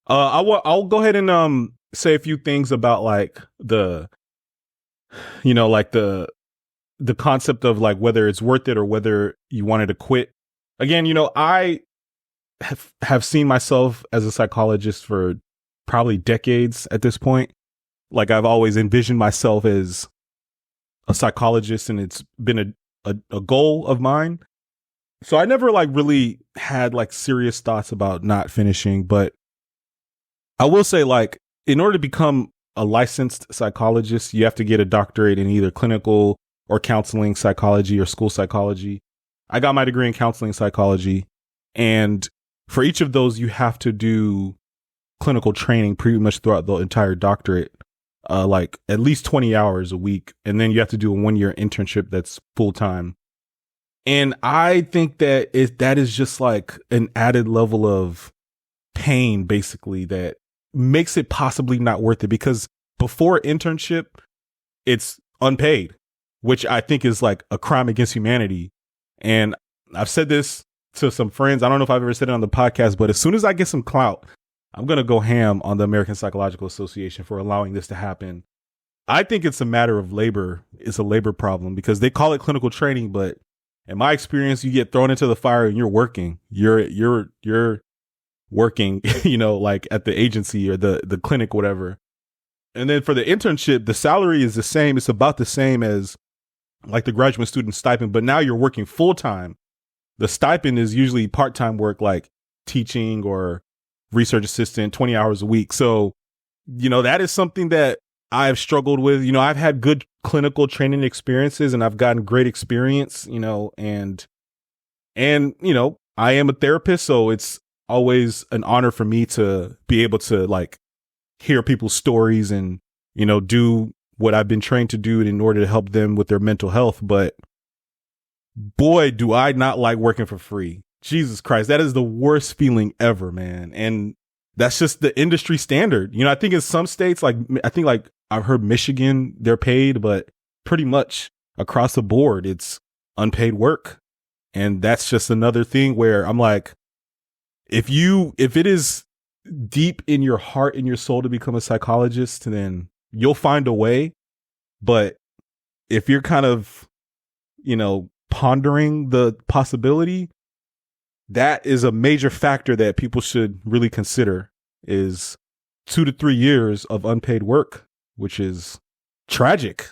I'll go ahead and say a few things about like like the concept of like whether it's worth it or whether you wanted to quit. Again, I have seen myself as a psychologist for probably decades at this point. Like I've always envisioned myself as a psychologist, and it's been a goal of mine. So I never like really had like serious thoughts about not finishing, but I will say, like, in order to become a licensed psychologist, you have to get a doctorate in either clinical or counseling psychology or school psychology. I got my degree in counseling psychology, and for each of those, you have to do clinical training pretty much throughout the entire doctorate, like at least 20 hours a week. And then you have to do a 1-year internship that's full time. And I think that that is just like an added level of pain, basically, that makes it possibly not worth it, because before internship, it's unpaid, which I think is like a crime against humanity. And I've said this to some friends. I don't know if I've ever said it on the podcast, but as soon as I get some clout, I'm going to go ham on the American Psychological Association for allowing this to happen. I think it's a matter of labor. It's a labor problem because they call it clinical training, but in my experience, you get thrown into the fire and you're working. You're working, like at the agency or the clinic, whatever. And then for the internship, the salary is the same. It's about the same as like the graduate student stipend, but now you're working full time. The stipend is usually part-time work, like teaching or research assistant, 20 hours a week. So, that is something that I've struggled with. I've had good clinical training experiences and I've gotten great experience, and I am a therapist. So it's always an honor for me to be able to like hear people's stories and, do what I've been trained to do in order to help them with their mental health. But boy, do I not like working for free. Jesus Christ, that is the worst feeling ever, man. And that's just the industry standard. I think in some states, like I've heard Michigan, they're paid, but pretty much across the board, it's unpaid work. And that's just another thing where I'm like, if it is deep in your heart and your soul to become a psychologist, then you'll find a way. But if you're kind of, pondering the possibility, that is a major factor that people should really consider, is 2 to 3 years of unpaid work, which is tragic.